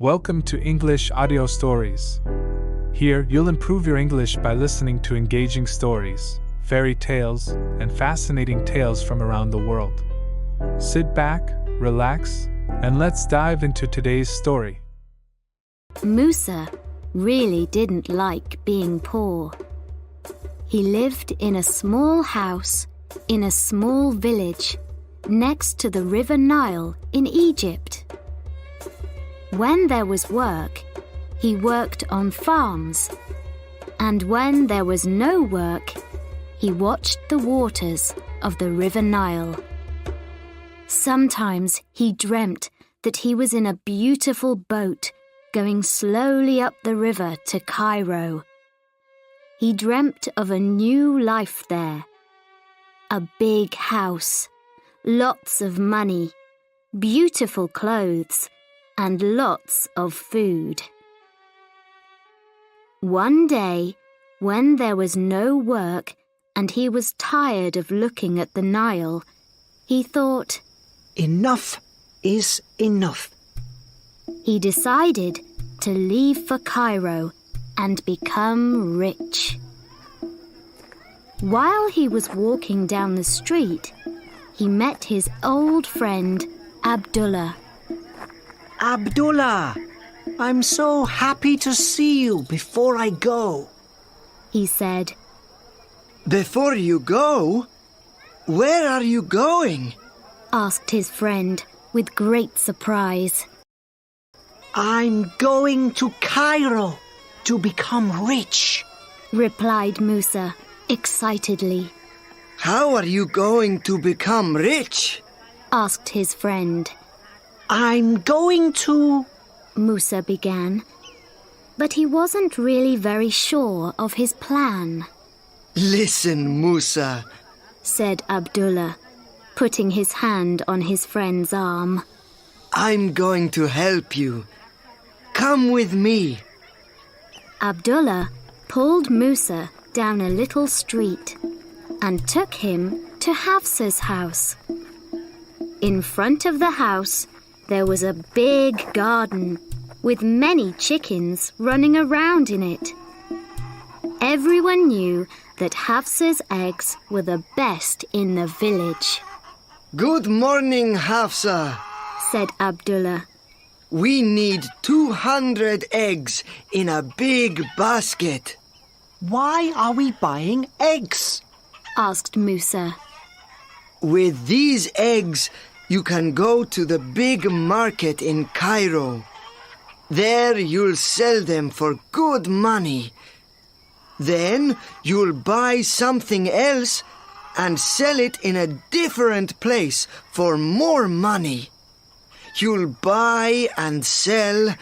Welcome to English Audio Stories. Here, you'll improve your English by listening to engaging stories, fairy tales, and fascinating tales from around the world. Sit back, relax, and let's dive into today's story. Musa really didn't like being poor. He lived in a small house in a small village next to the River Nile in Egypt. When there was work, he worked on farms, and when there was no work, he watched the waters of the River Nile. Sometimes he dreamt that he was in a beautiful boat going slowly up the river to Cairo. He dreamt of a new life there. A big house, lots of money, beautiful clothes, and lots of food. One day, when there was no work and he was tired of looking at the Nile, he thought, "Enough is enough." He decided to leave for Cairo and become rich. While he was walking down the street, he met his old friend Abdullah. "Abdullah, I'm so happy to see you before I go," he said. "Before you go? Where are you going?" asked his friend with great surprise. "I'm going to Cairo to become rich," replied Musa excitedly. "How are you going to become rich?" asked his friend. "I'm going to..." Musa began, but he wasn't really very sure of his plan. "Listen, Musa," said Abdullah, putting his hand on his friend's arm. "I'm going to help you. Come with me." Abdullah pulled Musa down a little street and took him to Hafsa's house. In front of the house, there was a big garden with many chickens running around in it. Everyone knew that Hafsa's eggs were the best in the village. "Good morning, Hafsa," said Abdullah. "We need 200 eggs in a big basket." "Why are we buying eggs?" asked Musa. "With these eggs, you can go to the big market in Cairo. There you'll sell them for good money. Then you'll buy something else and sell it in a different place for more money. You'll buy and sell,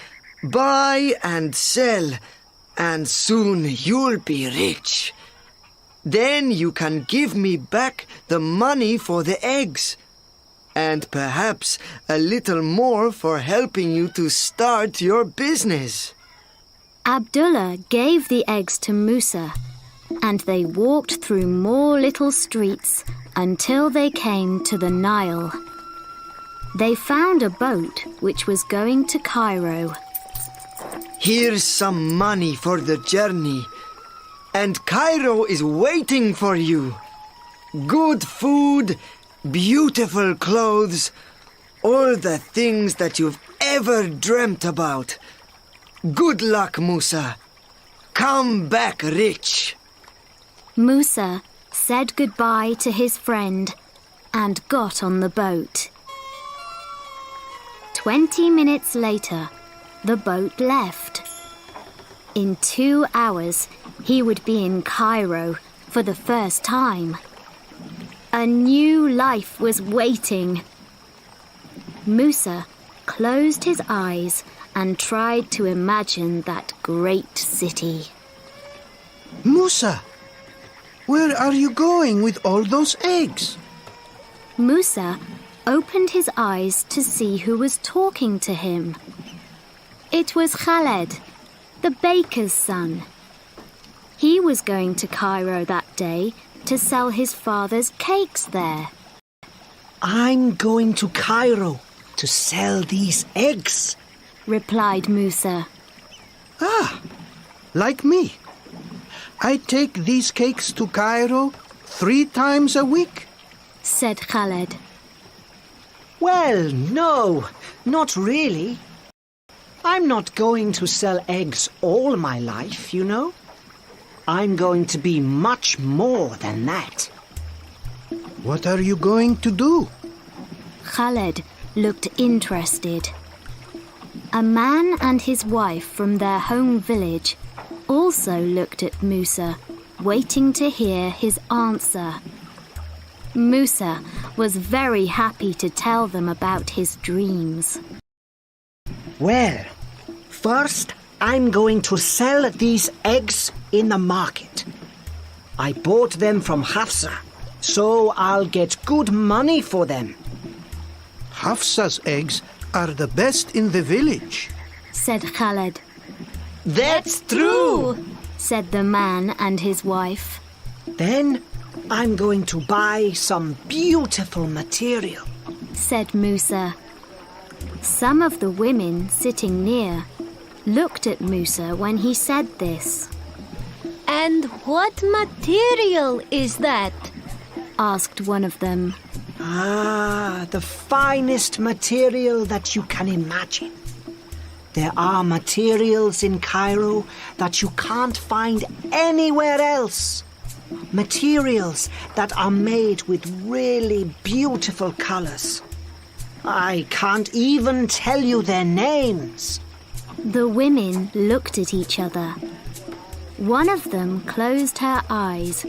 and soon you'll be rich. Then you can give me back the money for the eggs, and perhaps a little more for helping you to start your business." Abdullah gave the eggs to Musa, and they walked through more little streets until they came to the Nile. They found a boat which was going to Cairo. "Here's some money for the journey, and Cairo is waiting for you. Good food, beautiful clothes, all the things that you've ever dreamt about. Good luck, Musa. Come back rich." Musa said goodbye to his friend and got on the boat. 20 minutes later, the boat left. In 2 hours, he would be in Cairo for the first time. A new life was waiting. Musa closed his eyes and tried to imagine that great city. "Musa, where are you going with all those eggs?" Musa opened his eyes to see who was talking to him. It was Khaled, the baker's son. He was going to Cairo that day to sell his father's cakes there. "I'm going to Cairo to sell these eggs," replied Musa. Ah, like me. I take these cakes to Cairo 3 times a week, said Khaled. Well, no, not really. I'm not going to sell eggs all my life, you know. I'm going to be much more than that. What are you going to do? Khaled looked interested. A man and his wife from their home village also looked at Musa, waiting to hear his answer. Musa was very happy to tell them about his dreams. Well, first I'm going to sell these eggs in the market. I bought them from Hafsa, so I'll get good money for them. Hafsa's eggs are the best in the village, said Khaled. That's true, said the man and his wife. Then I'm going to buy some beautiful material, said Musa. Some of the women sitting near looked at Musa when he said this. And what material is that? asked one of them. The finest material that you can imagine. There are materials in Cairo that you can't find anywhere else. Materials that are made with really beautiful colors. I can't even tell you their names. The women looked at each other. One of them closed her eyes,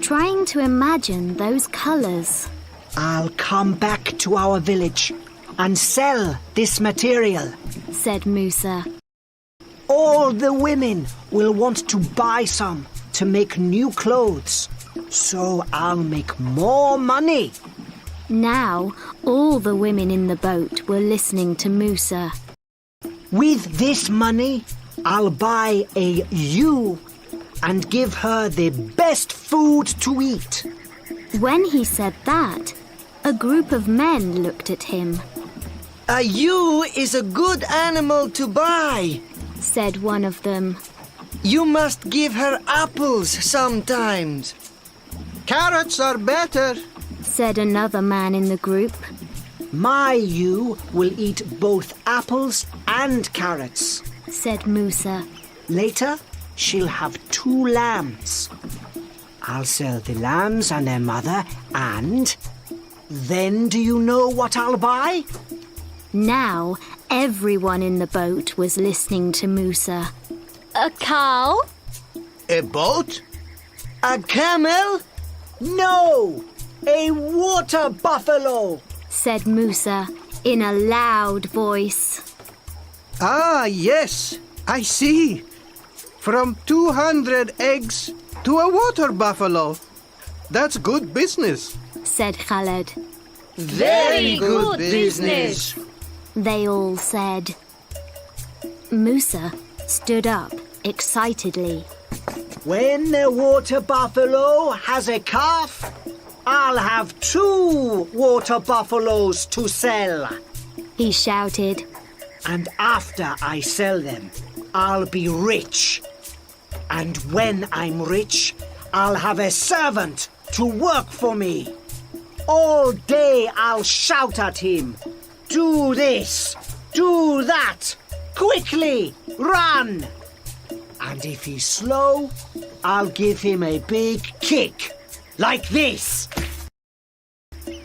trying to imagine those colors. I'll come back to our village and sell this material, said Musa. All the women will want to buy some to make new clothes, so I'll make more money. Now, all the women in the boat were listening to Musa. With this money, I'll buy a ewe and give her the best food to eat. When he said that, a group of men looked at him. A ewe is a good animal to buy, said one of them. You must give her apples sometimes. Carrots are better, said another man in the group. My ewe will eat both apples and carrots, said Musa. Later, she'll have 2 lambs. I'll sell the lambs and their mother, and then do you know what I'll buy? Now, everyone in the boat was listening to Musa. A cow? a boat, A camel? No! A water buffalo! said Musa in a loud voice. Ah, yes, I see. From 200 eggs to a water buffalo. That's good business. Said Khaled. Very good business. They all said. Musa stood up excitedly. When the water buffalo has a calf, I'll have 2 water buffaloes to sell. He shouted. And after I sell them, I'll be rich. And when I'm rich, I'll have a servant to work for me. All day I'll shout at him, "Do this, do that, quickly, run!" And if he's slow, I'll give him a big kick, like this.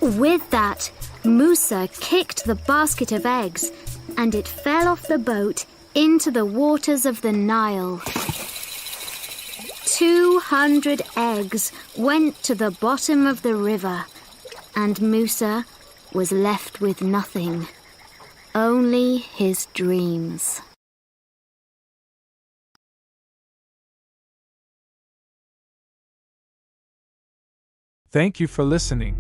With that, Musa kicked the basket of eggs and it fell off the boat into the waters of the Nile. 200 eggs went to the bottom of the river, and Musa was left with nothing, only his dreams. Thank you for listening.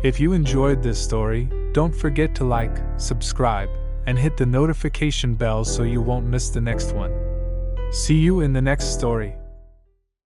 If you enjoyed this story, don't forget to like, subscribe, and hit the notification bell so you won't miss the next one. See you in the next story.